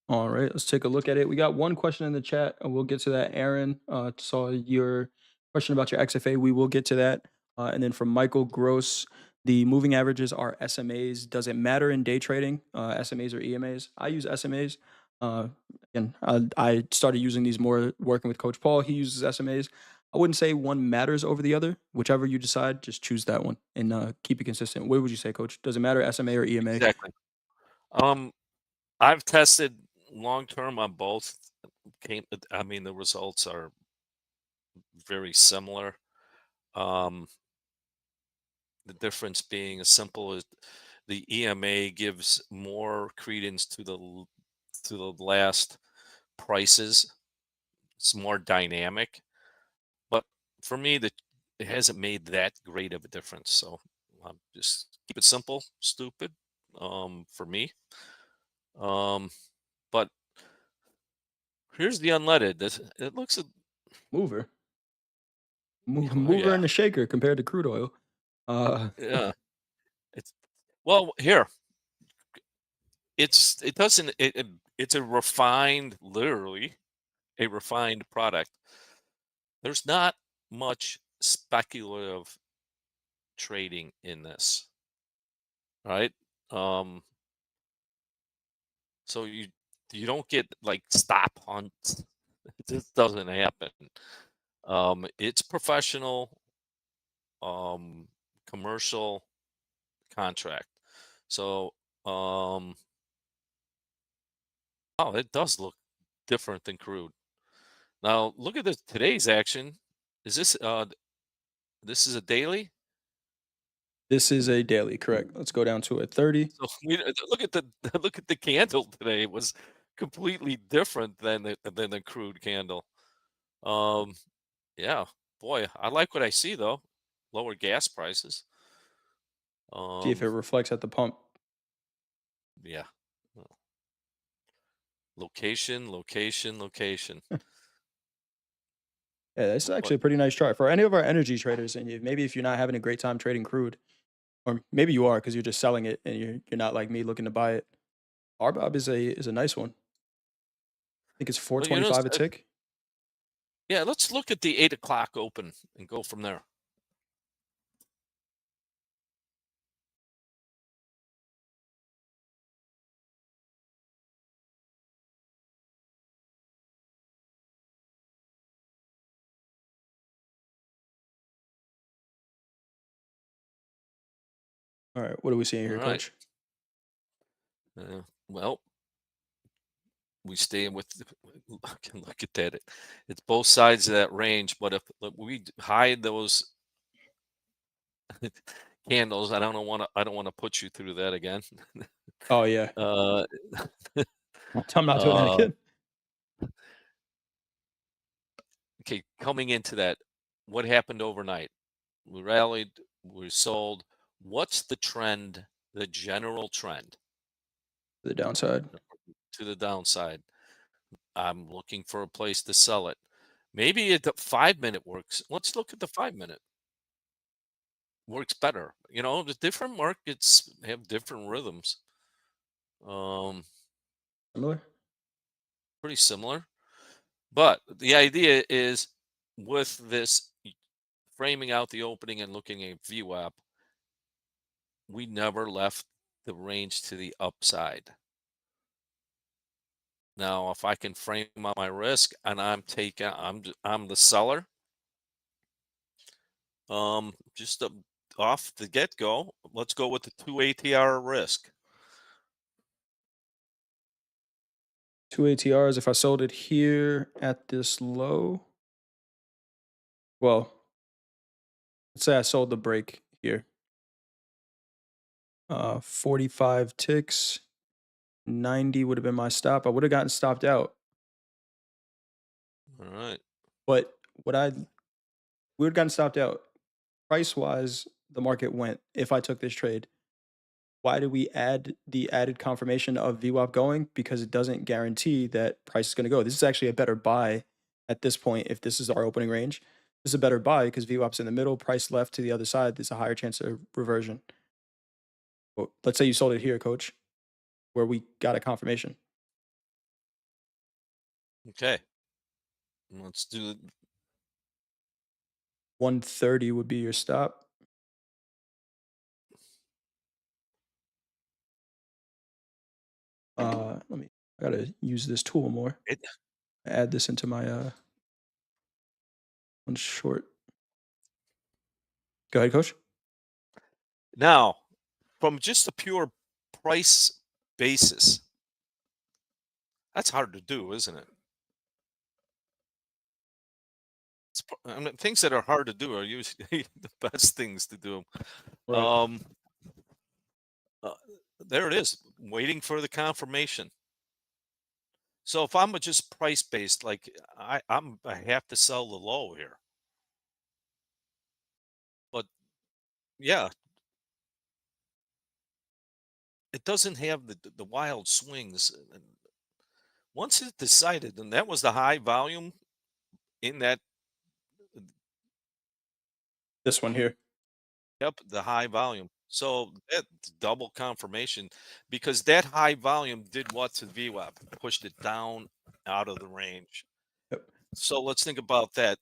All right, let's take a look at it. We got one question in the chat, and we'll get to that. Aaron saw your question about your XFA. We will get to that. And then from Michael Gross, the moving averages are SMAs. Does it matter in day trading, SMAs or EMAs? I use SMAs. Uh, and I started using these more working with Coach Paul. He uses SMAs. I wouldn't say one matters over the other. Whichever you decide, just choose that one and keep it consistent. What would you say, Coach? Does it matter SMA or EMA? Exactly. Um, I've tested long term on both. I mean, the results are very similar. Um, the difference being as simple as the EMA gives more credence to to the last prices. It's more dynamic, but for me, it hasn't made that great of a difference. So I'm just keep it simple, stupid. For me. Um, but here's the unleaded. It looks Mover. oh Mover yeah, and the shaker compared to crude oil. Uh, yeah. It's well here. It doesn't it's a refined, literally a refined product. There's not much speculative trading in this, right? Um, so you don't get like stop hunts. It just doesn't happen. It's professional, um, commercial contract. So, um, oh, it does look different than crude. Now, look at this today's action. Is this is a daily? this is a daily, correct? Let's go down to a 30. So look at the look at the candle today. It was completely different than the crude candle. Um, yeah, boy, I like what I see though. Lower gas prices. See if Um, it reflects at the pump. yeah. Location, location, location. Yeah, that's But actually a pretty nice chart for any of our energy traders. And maybe if you're not having a great time trading crude, or maybe you are because you're just selling it and you're not like me looking to buy it. RBOB is a nice one. I think it's well, you know, 425 a tick. yeah. Let's look at the 8 o'clock open and go from there. All right, what are we seeing All here, right. Coach? Well, we stay with look at that. It's both sides of that range, but if we hide those candles, I don't want to put you through that again. Oh yeah, uh, I'm not doing that uh, again. okay, coming into that, what happened overnight? We rallied, we sold. What's the trend? The general trend The downside. to the downside? I'm looking for a place to sell it. Maybe the 5 minute works. Let's look at the 5 minute. Works better. You know, the different markets have different rhythms. Um, Similar. Pretty similar. But the idea is with this framing out the opening and looking at VWAP, we never left the range to the upside. Now, if I can frame out my risk and I'm the seller, just off the get go, let's go with the 2 ATR risk. Two ATRs. If I sold it here at this low, well, let's say I sold the break here. 45 ticks. 90 would have been my stop. I would have gotten stopped out. All right. But what I would have gotten stopped out price wise, the market went if I took this trade. Why do we add the added confirmation of VWAP going? Because it doesn't guarantee that price is going to go. This is actually a better buy at this point if this is our opening range. is a better buy because VWAP's in the middle, price left to the other side. There's a higher chance of reversion. Well, let's say you sold it here, coach, where we got a confirmation. Okay. Let's do 130 would be your stop. I gotta use this tool more. it. Add this into my one short. Go ahead, coach. Now, from just a pure price basis, that's hard to do, isn't it? I mean, things that are hard to do are usually the best things to do. Right. Um, uh, there it is, waiting for the confirmation. So if I'm just price based, like I have to sell the low here. But yeah, it doesn't have the wild swings. And once it's decided, and that was the high volume in that, This one here. yep, the high volume. So that's double confirmation because that high volume did what to VWAP? Pushed it down out of the range. Yep. So let's think about that.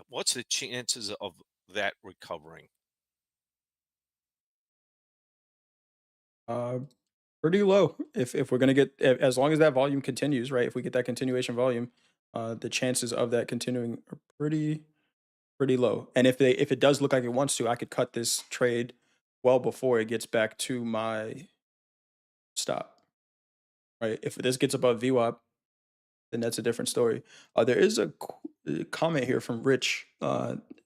What's the chances of that recovering? Uh, Pretty low. If we're gonna get as long as that volume continues, right? If we get that continuation volume, the chances of that continuing are pretty low. And if it does look like it wants to, I could cut this trade well before it gets back to my stop. Right? If this gets above VWAP, then that's a different story. There is a comment here from Rich.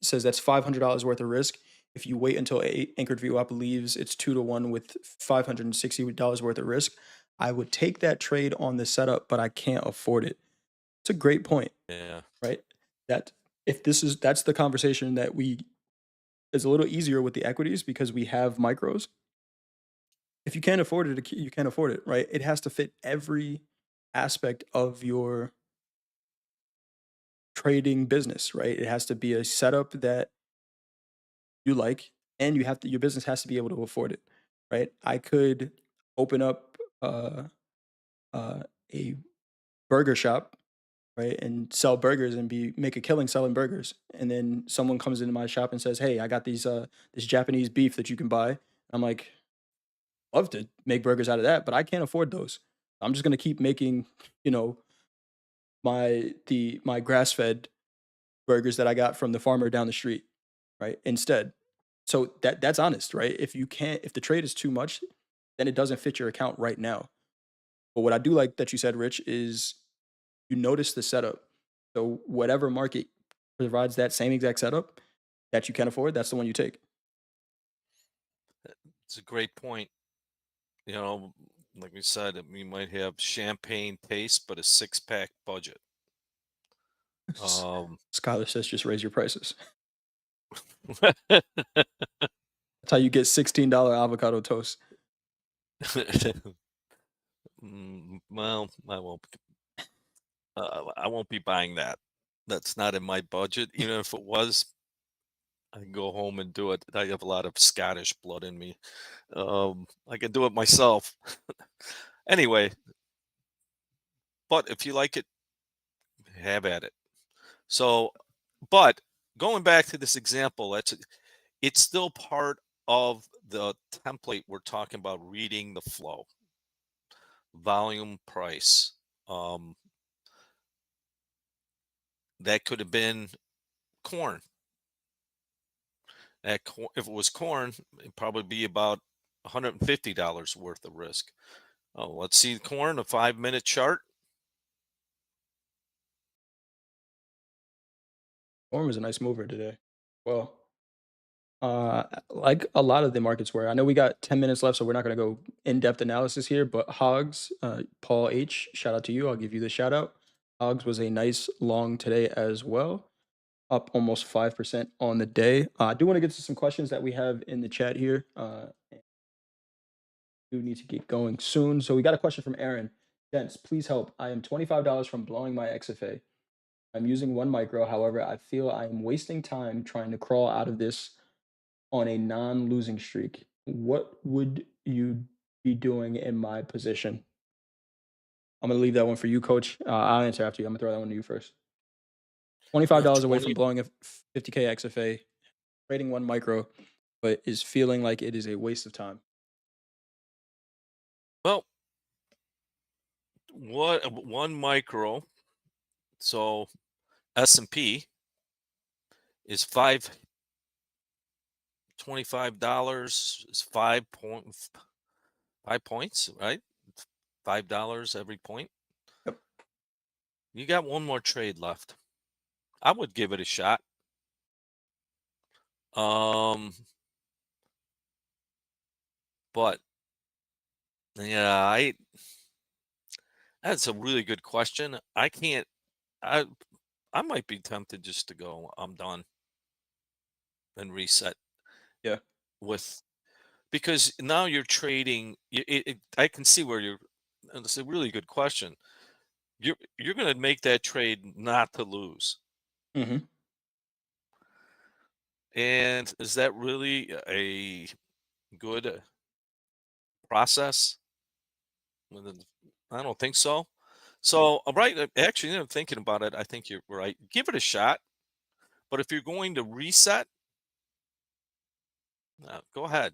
Says that's $500 worth of risk. If you wait until anchored VWAP leaves, it's 2 to 1 with $560 worth of risk. I would take that trade on the setup, but I can't afford it. It's a great point, Yeah. right? That if this is that's the conversation that we is a little easier with the equities because we have micros. If you can't afford it, you can't afford it, right? It has to fit every aspect of your trading business, right? It has to be a setup that you like, and your business has to be able to afford it, right? I could open up uh, a burger shop, right, and sell burgers and be make a killing selling burgers, and then someone comes into my shop and says, "Hey, I got this Japanese beef that you can buy." I'm like, "Love to make burgers out of that, but I can't afford those. I'm just gonna keep making, you know, my grass fed burgers that I got from the farmer down the street, right? Instead." So that's honest, right? If the trade is too much, then it doesn't fit your account right now. But what I do like that you said, Rich, is you notice the setup. So whatever market provides that same exact setup that you can afford, that's the one you take. It's a great point. You know, like we said, we might have champagne taste, but a six-pack budget. Um, Skylar says just raise your prices. That's how you get $16 avocado toast. well, I won't be buying that. That's not in my budget. Even if it was, I can go home and do it. I have a lot of Scottish blood in me. I can do it myself. Anyway, but if you like it, have at it. So, but going back to this example, it's still part of the template we're talking about reading the flow, volume, price. Um, that could have been corn. If it was corn, it'd probably be about $150 worth of risk. Oh, let's see corn, a 5-minute chart. Orm was a nice mover today. Well, like a lot of the markets were. I know we got 10 minutes left, so we're not going to go in depth analysis here. But Hogs, Paul H, shout out to you. I'll give you the shout out. Hogs was a nice long today as well, up almost 5% on the day. I do want to get to some questions that we have in the chat here. Do need to get going soon. So we got a question from Aaron. Gents, please help. I am $25 from blowing my XFA. I'm using one micro. However, I feel I am wasting time trying to crawl out of this on a non-losing streak. What would you be doing in my position? I'm gonna leave that one for you, coach. I'll answer after you. I'm gonna throw that one to you first. $25 away from 20. blowing a 50K XFA, trading one micro, but is feeling like it is a waste of time. Well, what one micro? So S&P is $25 is 5 points, right? $5 every point. Yep. You got one more trade left. I would give it a shot. Um, but yeah, that's a really good question. I can't. I I might be tempted just to go. I'm done and reset Yeah. with because now you're trading. I can see where you're. And it's a really good question. You're going to make that trade not to lose. Hmm. And is that really a good process? Well, I don't think so. So, right, actually, thinking about it, I think you're right. Give it a shot. But if you're going to reset, go ahead.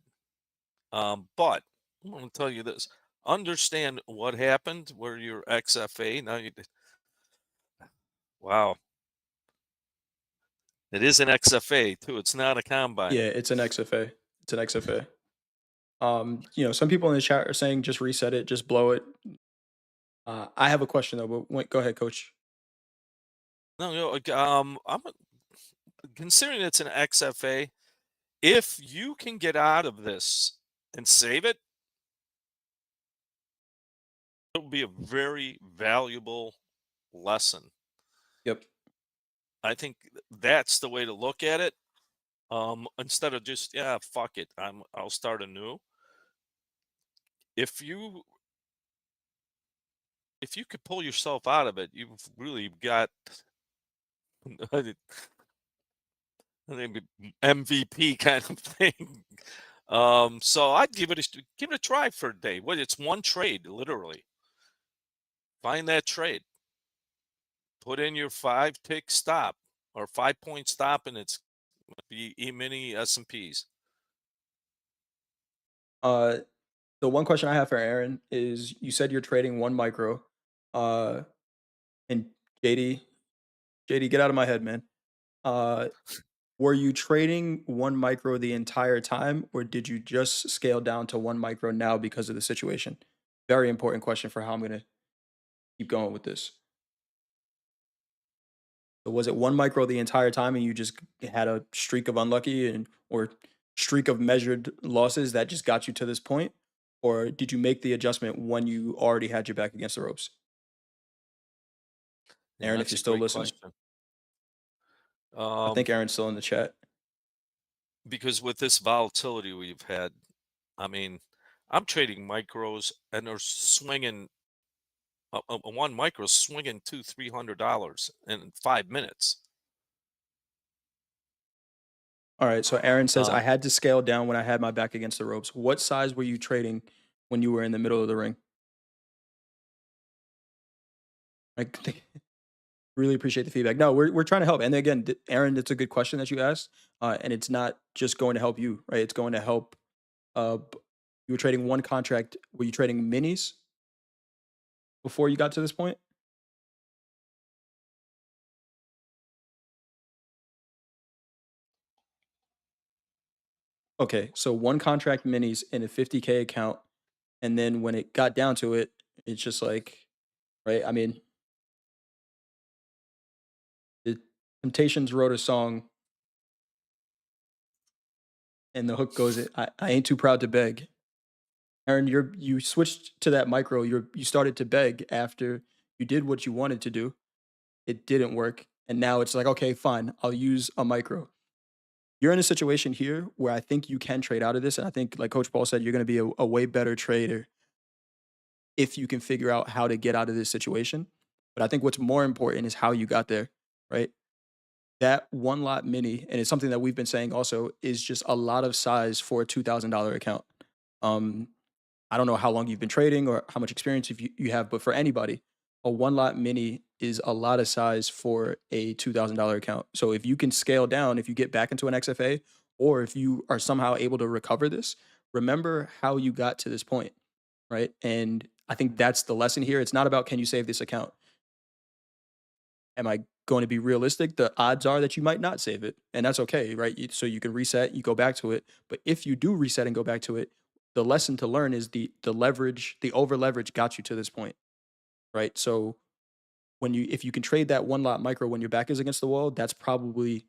But I'm going to tell you this: understand what happened where your XFA. Now wow, it is an XFA too. It's not a combine. Yeah, it's an XFA. It's an XFA. Some people in the chat are saying just reset it, just blow it. I have a question though, but go ahead, coach. No, considering it's an XFA. If you can get out of this and save it, it'll be a very valuable lesson. Yep. I think that's the way to look at it. Instead of just yeah, fuck it, I'll start anew. If you if you could pull yourself out of it, you've really got I think MVP kind of thing. So I'd give it a try for a day. What it's one trade, literally. Find that trade. Put in your 5 tick stop or 5 point stop, and it's be mini S&Ps. Uh, the one question I have for Aaron is: you said you're trading one micro, uh, and JD, get out of my head, man. Uh, were you trading one micro the entire time, or did you just scale down to one micro now because of the situation? Very important question for how I'm gonna keep going with this. So was it one micro the entire time, and you just had a streak of unlucky and or streak of measured losses that just got you to this point, or did you make the adjustment when you already had your back against the ropes? Yeah, Aaron, if that's you're a still great listening, question. I Um, think Aaron's still in the chat. because with this volatility we've had, I mean, I'm trading micros and they're swinging one micro swinging $300 in 5 minutes. All right, so Aaron says Um, I had to scale down when I had my back against the ropes. What size were you trading when you were in the middle of the ring? Like, really appreciate the feedback. No, we're trying to help. And again, Aaron, it's a good question that you asked, and it's not just going to help you, right? It's going to help. You were trading one contract. Were you trading minis before you got to this point? Okay, so one contract minis in a 50K account, and then when it got down to it, it's just like, right? I mean, the Temptations wrote a song, and the hook goes, I ain't too proud to beg." Aaron, you switched to that micro. You started to beg after you did what you wanted to do. It didn't work, and now it's like, okay, fine, I'll use a micro. You're in a situation here where I think you can trade out of this, and I think, like Coach Paul said, you're going to be a way better trader if you can figure out how to get out of this situation. But I think what's more important is how you got there. right? That one lot mini, and it's something that we've been saying also, is just a lot of size for a $2,000 account. Um, I don't know how long you've been trading or how much experience if you have, but for anybody, a one lot mini is a lot of size for a $2,000 account. So if you can scale down, if you get back into an XFA, or if you are somehow able to recover this, remember how you got to this point, right? And I think that's the lesson here. It's not about can you save this account? Am I going to be realistic? The odds are that you might not save it, and that's okay, right? So you can reset, you go back to it. But if you do reset and go back to it, the lesson to learn is the leverage, the over leverage got you to this point, right? So when you if you can trade that one lot micro when your back is against the wall, that's probably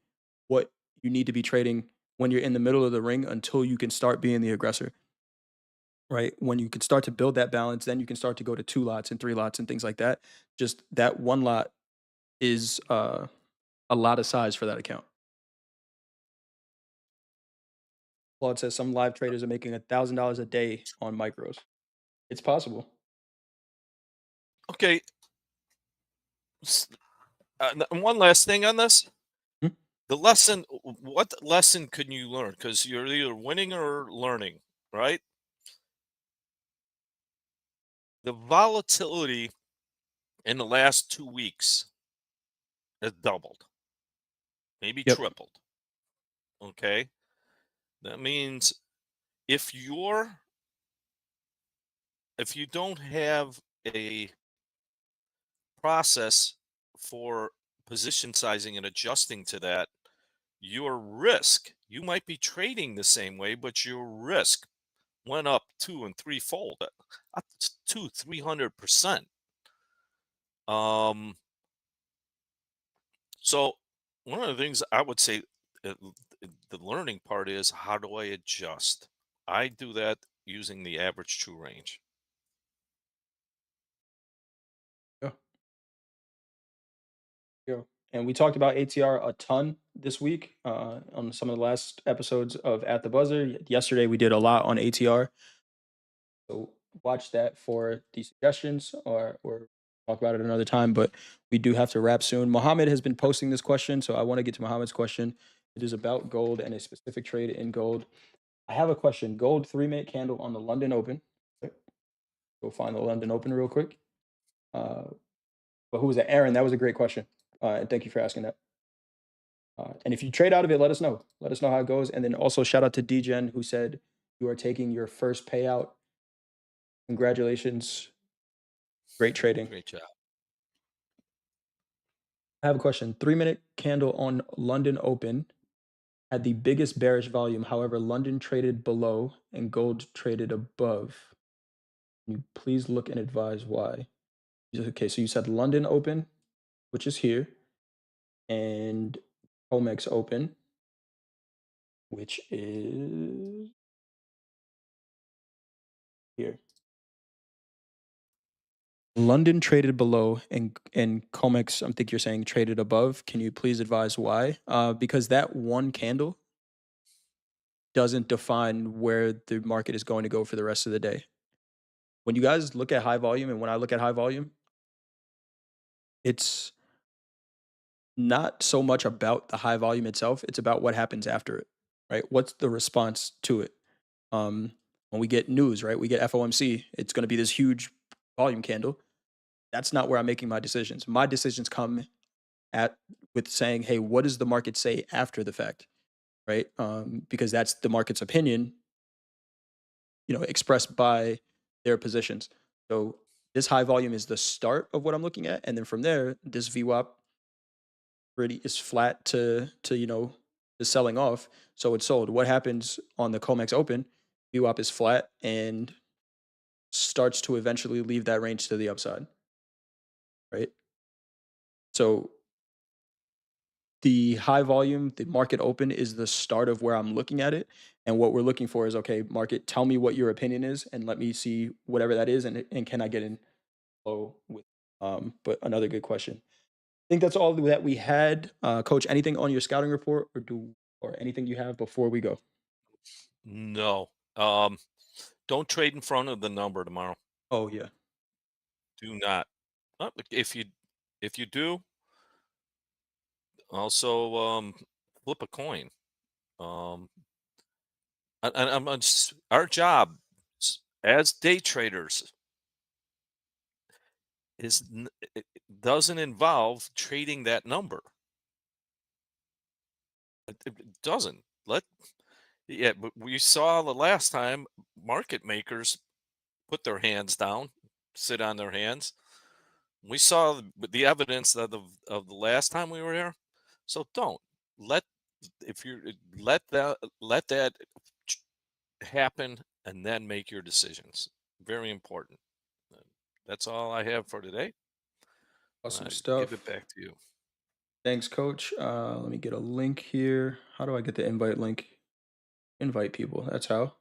what you need to be trading when you're in the middle of the ring until you can start being the aggressor, right? When you can start to build that balance, then you can start to go to two lots and three lots and things like that. Just that one lot is a lot of size for that account. Claude says some live traders are making $1,000 a day on micros. It's possible. Okay. And one last thing on this. Hmm? The lesson, what lesson can you learn? Because you're either winning or learning, right? The volatility in the last 2 weeks has doubled, maybe Yep. tripled. Okay. That means if you're if you don't have a process for position sizing and adjusting to that, your risk, you might be trading the same way, but your risk went up two and threefold, up to 300%. Um, so one of the things I would say, the learning part is how do I adjust? I do that using the average true range. Yeah. Yeah. And we talked about ATR a ton this week on some of the last episodes of At the Buzzer. Yesterday, we did a lot on ATR. So watch that for the suggestions or talk about it another time. But we do have to wrap soon. Mohammed has been posting this question. So I want to get to Mohammed's question. It is about gold and a specific trade in gold. I have a question. Gold 3-minute candle on the London Open. Okay, go find the London Open real quick. Uh, but who was that? Aaron, that was a great question. And thank you for asking that. And if you trade out of it, let us know. Let us know how it goes. And then also shout out to DGen who said you are taking your first payout. Congratulations. Great trading. Great job. I have a question. 3-minute candle on London Open had the biggest bearish volume. However, London traded below and gold traded above. Can you please look and advise why? Okay, so you said London Open, which is here, and Comex Open, which is here. London traded below and Comex, I think you're saying traded above. Can you please advise why? Because that one candle doesn't define where the market is going to go for the rest of the day. When you guys look at high volume and when I look at high volume, it's not so much about the high volume itself, it's about what happens after it, right? What's the response to it? When we get news, right? We get FOMC, it's going to be this huge volume candle. That's not where I'm making my decisions. My decisions come at with saying, "Hey, what does the market say after the fact?" Right? Because that's the market's opinion, expressed by their positions. So this high volume is the start of what I'm looking at, and then from there, this VWAP pretty is flat to is selling off, so it's sold. What happens on the Comex Open? VWAP is flat and starts to eventually leave that range to the upside, right? So the high volume, the market open is the start of where I'm looking at it. And what we're looking for is okay, market, tell me what your opinion is and let me see whatever that is. And can I get in flow with but another good question. I think that's all that we had. Coach, anything on your scouting report or anything you have before we go? No. Don't trade in front of the number tomorrow. Oh yeah. Do not. If you do, Also, flip a coin. Um, our job as day traders it doesn't involve trading that number. It doesn't. Yeah, but we saw the last time market makers put their hands down, sit on their hands. We saw the evidence of the last time we were here. So don't let if you let that ch- happen and then make your decisions. Very important. Uh, That's all I have for today. Awesome Give it stuff. back to you. Thanks, Coach. Let me get a link here. How do I get the invite link? Invite people. That's how.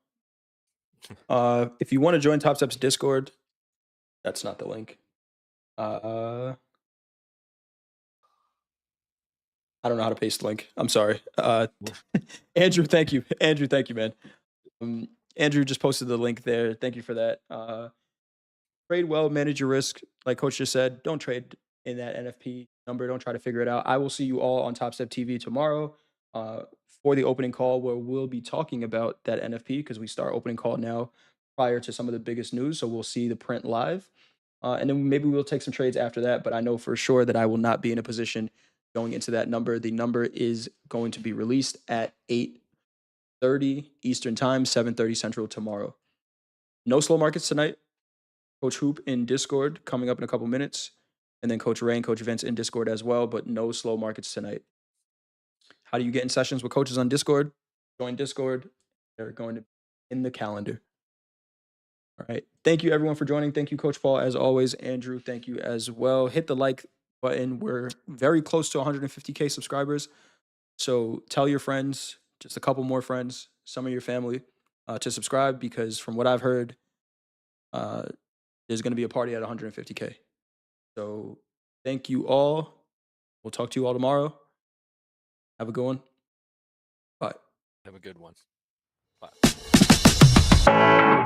If you want to join TopStep's Discord, that's not the link. Uh, I don't know how to paste the link. I'm sorry. Andrew, thank you. Andrew, thank you, man. Um, Andrew just posted the link there. Thank you for that. Trade well, manage your risk. Like Coach just said, don't trade in that NFP number. Don't try to figure it out. I will see you all on Top Step TV tomorrow for the opening call where we'll be talking about that NFP because we start opening call now prior to some of the biggest news. So we'll see the print live. And then maybe we'll take some trades after that. But I know for sure that I will not be in a position going into that number. The number is going to be released at 8:30 Eastern Time, 7:30 Central tomorrow. No slow markets tonight. Coach Hoop in Discord coming up in a couple minutes, and then Coach Ray and Coach Vince in Discord as well, but no slow markets tonight. How do you get in sessions with coaches on Discord? Join Discord. They're going to be in the calendar. All right. Thank you everyone for joining. Thank you, Coach Paul, as always. Andrew, thank you as well. Hit the like button. We're very close to 150K subscribers. So tell your friends, just a couple more friends, some of your family, to subscribe because from what I've heard, uh, there's going to be a party at 150K. So thank you all. We'll talk to you all tomorrow. Have a good one. Bye. Have a good one. Bye.